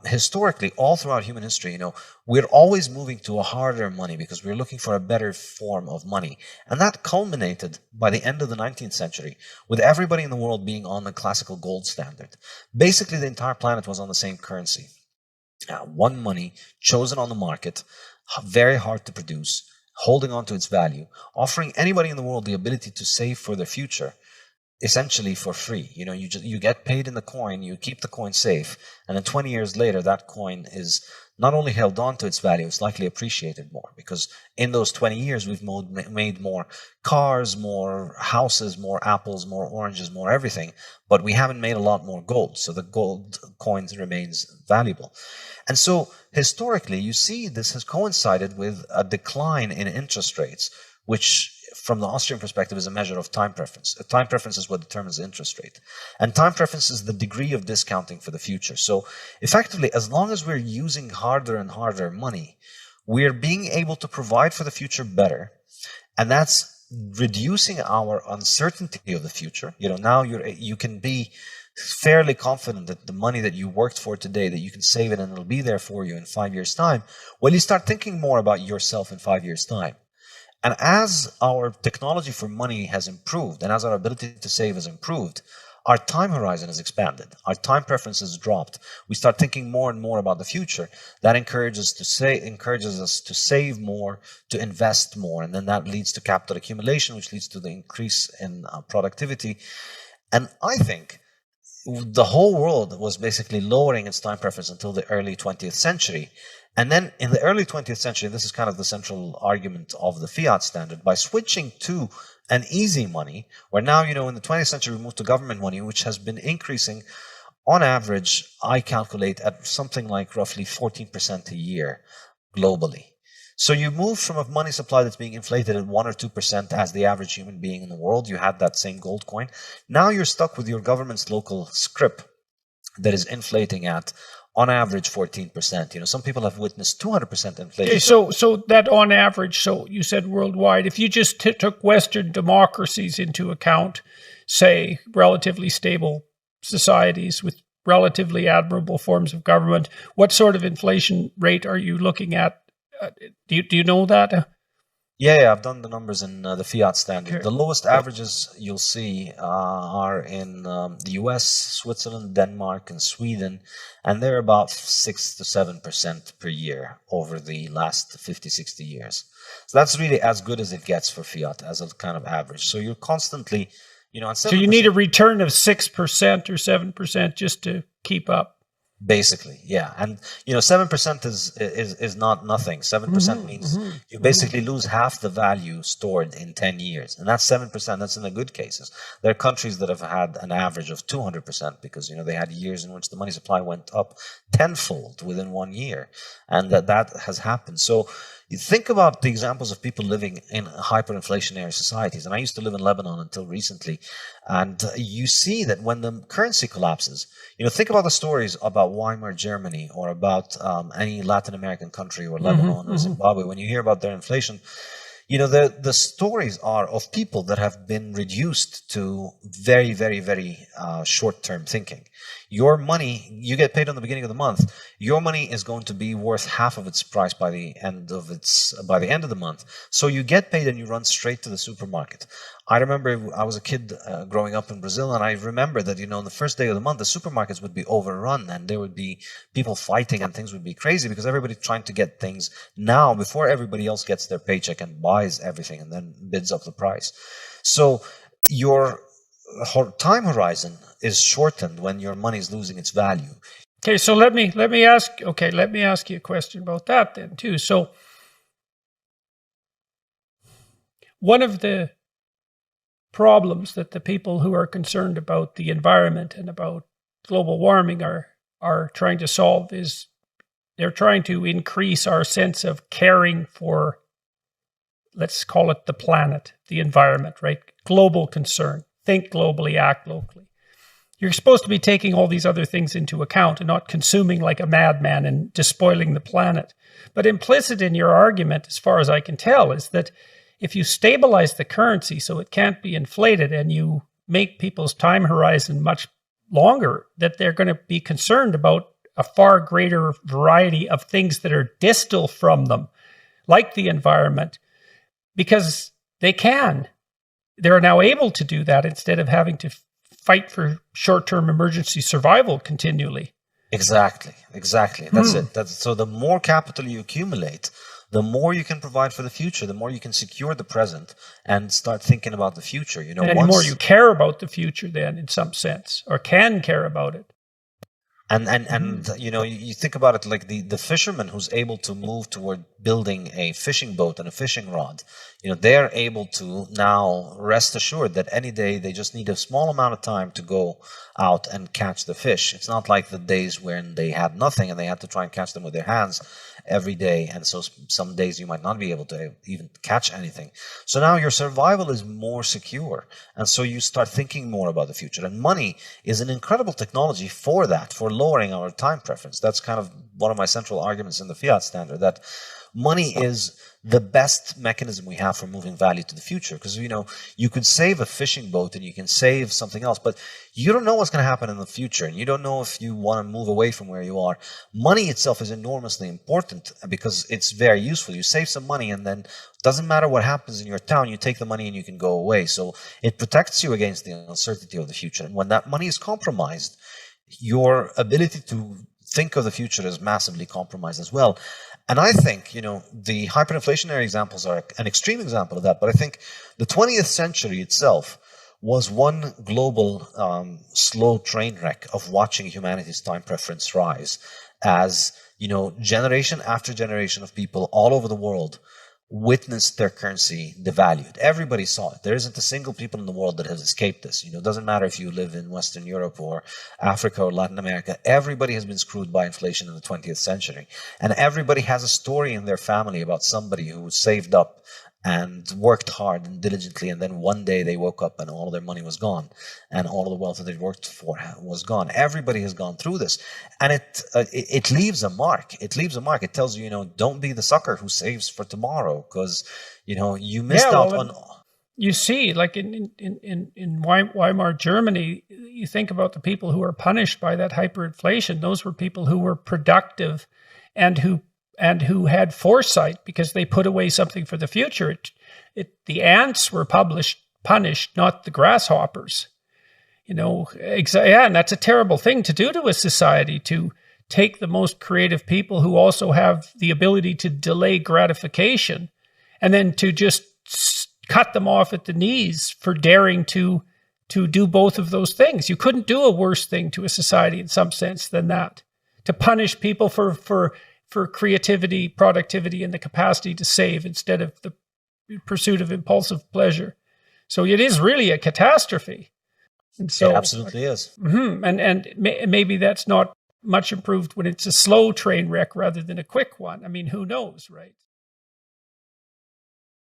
historically, all throughout human history, we're always moving to a harder money because we're looking for a better form of money. And that culminated by the end of the 19th century with everybody in the world being on the classical gold standard. Basically, the entire planet was on the same currency. One money chosen on the market, very hard to produce, holding on to its value, offering anybody in the world the ability to save for their future, essentially for free. You get paid in the coin, you keep the coin safe, and then 20 years later, that coin is not only held on to its value, it's likely appreciated more, because in those 20 years, we've made more cars, more houses, more apples, more oranges, more everything, but we haven't made a lot more gold, so the gold coins remains valuable. And so historically, you see this has coincided with a decline in interest rates, which from the Austrian perspective is a measure of time preference. Time preference is what determines the interest rate. And time preference is the degree of discounting for the future. So effectively, as long as we're using harder and harder money, we're being able to provide for the future better. And that's reducing our uncertainty of the future. Now you can be fairly confident that the money that you worked for today, that you can save it and it'll be there for you in 5 years' time. Well, you start thinking more about yourself in 5 years' time. And as our technology for money has improved, and as our ability to save has improved, our time horizon has expanded. Our time preference has dropped. We start thinking more and more about the future. That encourages us to save more, to invest more, and then that leads to capital accumulation, which leads to the increase in productivity. And I think the whole world was basically lowering its time preference until the early 20th century. And then in the early 20th century, this is kind of the central argument of the fiat standard, by switching to an easy money, where now, in the 20th century, we moved to government money, which has been increasing on average, I calculate, at something like roughly 14% a year globally. So you move from a money supply that's being inflated at 1 or 2% as the average human being in the world. You had that same gold coin. Now you're stuck with your government's local scrip that is inflating at, on average, 14%. Some people have witnessed 200% inflation. Okay, so that on average, so you said worldwide, if you just took Western democracies into account, say relatively stable societies with relatively admirable forms of government, what sort of inflation rate are you looking at? Do you know that? Yeah, I've done the numbers in the fiat standard. Okay. The lowest averages you'll see are in the US, Switzerland, Denmark, and Sweden, and they're about 6 to 7% per year over the last 50, 60 years. So that's really as good as it gets for fiat as a kind of average. So you're constantly, so you need a return of 6% or 7% just to keep up. Basically, yeah. And 7% is not nothing. 7% means you basically lose half the value stored in 10 years. And that's 7%. That's in the good cases. There are countries that have had an average of 200% because, they had years in which the money supply went up tenfold within 1 year. And that has happened. So you think about the examples of people living in hyperinflationary societies. And I used to live in Lebanon until recently. And you see that when the currency collapses, think about the stories about Weimar Germany or about any Latin American country or Lebanon or Zimbabwe. When you hear about their inflation, the stories are of people that have been reduced to very, very, very short-term thinking. Your money, you get paid on the beginning of the month. Your money is going to be worth half of its price by the end of the month. So you get paid and you run straight to the supermarket. I remember I was a kid growing up in Brazil, and I remember that, on the first day of the month, the supermarkets would be overrun and there would be people fighting and things would be crazy because everybody's trying to get things now before everybody else gets their paycheck and buys everything and then bids up the price. So your time horizon is shortened when your money is losing its value. Okay, so let me ask you a question about that then too. So one of the problems that the people who are concerned about the environment and about global warming are trying to solve is they're trying to increase our sense of caring for, let's call it the planet, the environment, right? Global concern. Think globally, act locally. You're supposed to be taking all these other things into account and not consuming like a madman and despoiling the planet. But implicit in your argument, as far as I can tell, is that if you stabilize the currency so it can't be inflated and you make people's time horizon much longer, that they're going to be concerned about a far greater variety of things that are distal from them, like the environment, because they can. They're now able to do that instead of having to fight for short-term emergency survival continually. Exactly. That's it. So the more capital you accumulate, the more you can provide for the future, the more you can secure the present and start thinking about the future. You know, and the more you care about the future then, in some sense, or can care about it. And you know, you think about it like the fisherman who's able to move toward building a fishing boat and a fishing rod. You know, they're able to now rest assured that any day they just need a small amount of time to go out and catch the fish. It's not like the days when they had nothing and they had to try and catch them with their hands every day. And so some days you might not be able to even catch anything. So now your survival is more secure. And so you start thinking more about the future. And money is an incredible technology for that, for lowering our time preference. That's kind of one of my central arguments in the fiat standard, that money is the best mechanism we have for moving value to the future. Because, you know, you could save a fishing boat and you can save something else, but you don't know what's going to happen in the future. And you don't know if you want to move away from where you are. Money itself is enormously important because it's very useful. You save some money and then it doesn't matter what happens in your town, you take the money and you can go away. So it protects you against the uncertainty of the future. And when that money is compromised, your ability to think of the future is massively compromised as well. And I think, you know, the hyperinflationary examples are an extreme example of that. But I think the 20th century itself was one global slow train wreck of watching humanity's time preference rise as, you know, generation after generation of people all over the world witnessed their currency devalued. Everybody saw it. There isn't a single people in the world that has escaped this. You know, it doesn't matter if you live in Western Europe or Africa or Latin America. Everybody has been screwed by inflation in the 20th century. And everybody has a story in their family about somebody who saved up and worked hard and diligently, and then one day they woke up and all of their money was gone and all of the wealth that they worked for was gone. Everybody has gone through this, and it leaves a mark. It leaves a mark. It tells you, you know, don't be the sucker who saves for tomorrow, because, you know, you missed out on. You see, like in Weimar Germany, you think about the people who were punished by that hyperinflation. Those were people who were productive and who had foresight because they put away something for the future. The ants were punished, not the grasshoppers. You know, and that's a terrible thing to do to a society, to take the most creative people who also have the ability to delay gratification and then to just cut them off at the knees for daring to do both of those things. You couldn't do a worse thing to a society in some sense than that. To punish people for creativity, productivity, and the capacity to save instead of the pursuit of impulsive pleasure. So it is really a catastrophe. And so, it absolutely is. And maybe that's not much improved when it's a slow train wreck rather than a quick one. I mean, who knows, right?